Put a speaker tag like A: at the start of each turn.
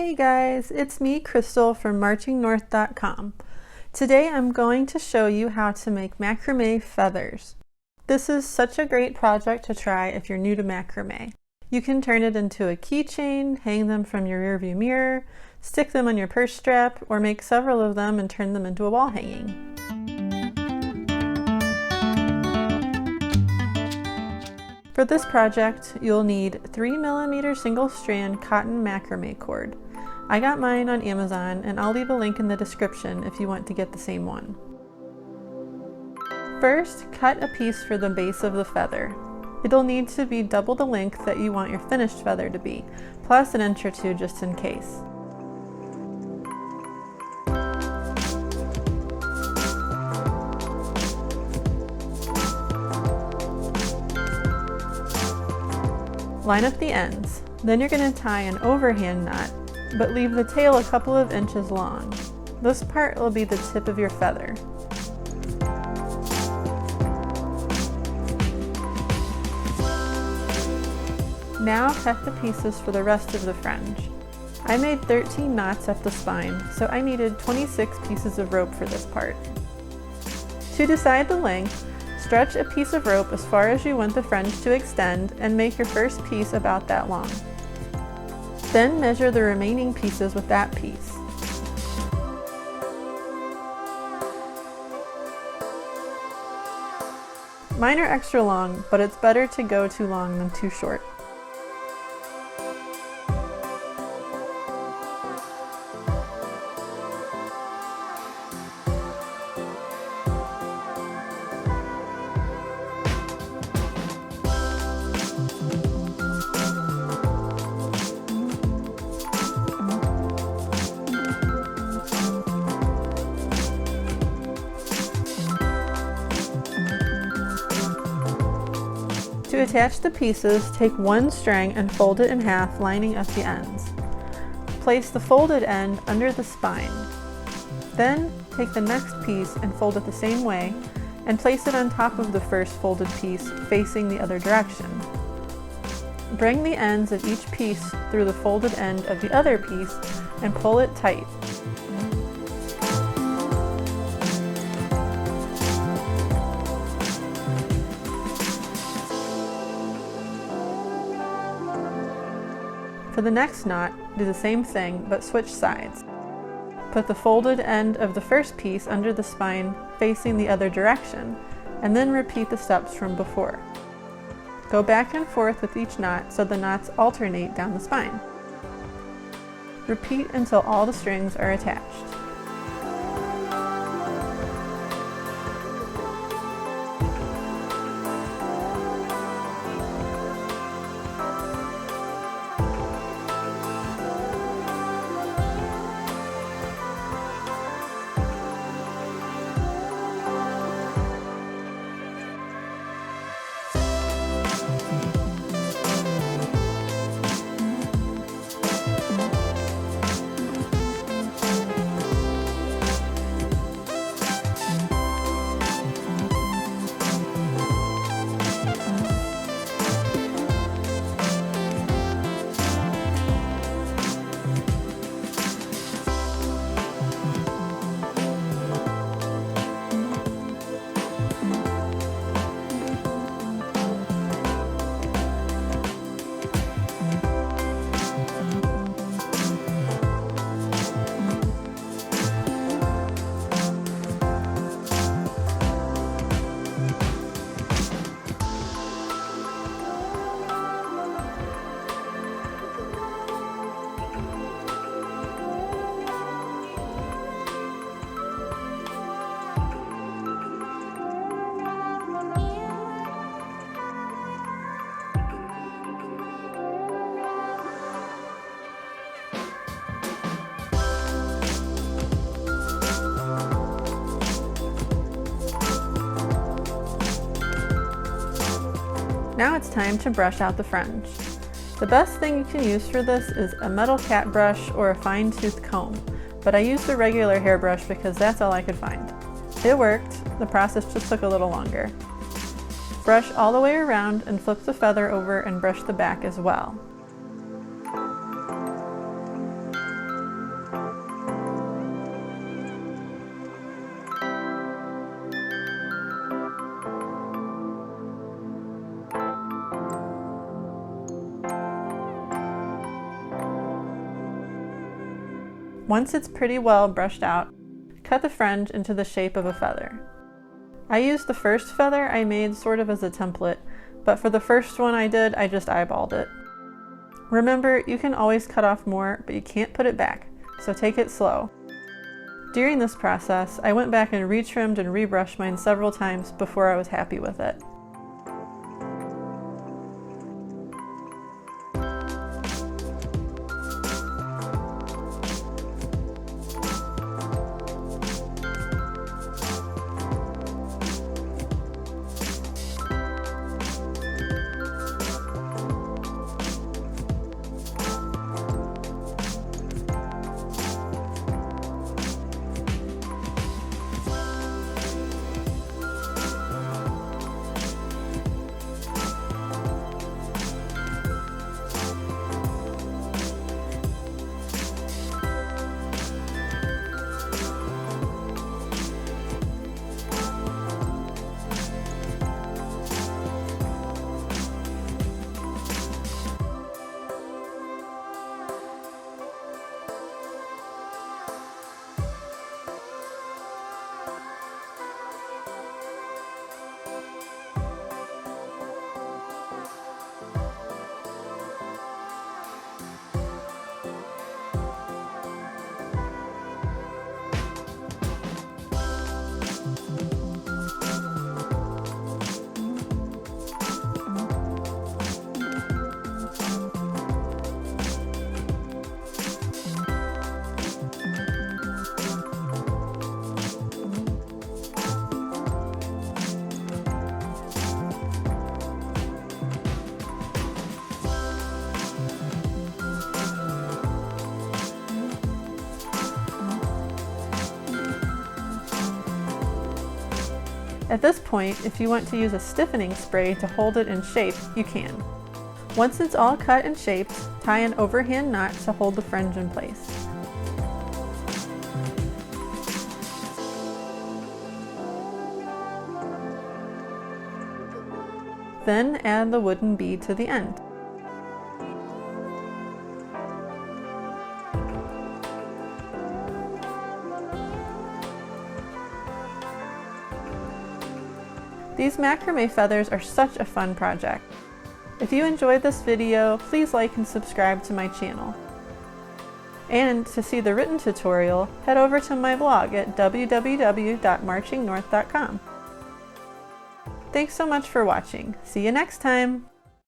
A: Hey guys, it's me, Crystal from MarchingNorth.com. Today I'm going to show you how to make macrame feathers. This is such a great project to try if you're new to macrame. You can turn it into a keychain, hang them from your rearview mirror, stick them on your purse strap, or make several of them and turn them into a wall hanging. For this project, you'll need 3mm single strand cotton macrame cord. I got mine on Amazon, and I'll leave a link in the description if you want to get the same one. First, cut a piece for the base of the feather. It'll need to be double the length that you want your finished feather to be, plus an inch or two just in case. Line up the ends. Then you're going to tie an overhand knot, but leave the tail a couple of inches long. This part will be the tip of your feather. Now cut the pieces for the rest of the fringe. I made 13 knots up the spine, so I needed 26 pieces of rope for this part. To decide the length, stretch a piece of rope as far as you want the fringe to extend and make your first piece about that long. Then measure the remaining pieces with that piece. Mine are extra long, but it's better to go too long than too short. To attach the pieces, take one string and fold it in half, lining up the ends. Place the folded end under the spine. Then take the next piece and fold it the same way, and place it on top of the first folded piece, facing the other direction. Bring the ends of each piece through the folded end of the other piece and pull it tight. For the next knot, do the same thing, but switch sides. Put the folded end of the first piece under the spine facing the other direction, and then repeat the steps from before. Go back and forth with each knot so the knots alternate down the spine. Repeat until all the strings are attached. Now it's time to brush out the fringe. The best thing you can use for this is a metal cat brush or a fine-toothed comb, but I used a regular hairbrush because that's all I could find. It worked, the process just took a little longer. Brush all the way around and flip the feather over and brush the back as well. Once it's pretty well brushed out, cut the fringe into the shape of a feather. I used the first feather I made sort of as a template, but for the first one I did, I just eyeballed it. Remember, you can always cut off more, but you can't put it back, so take it slow. During this process, I went back and retrimmed and rebrushed mine several times before I was happy with it. At this point, if you want to use a stiffening spray to hold it in shape, you can. Once it's all cut and shaped, tie an overhand knot to hold the fringe in place. Then add the wooden bead to the end. These macrame feathers are such a fun project. If you enjoyed this video, please like and subscribe to my channel. And to see the written tutorial, head over to my blog at www.marchingnorth.com. Thanks so much for watching. See you next time!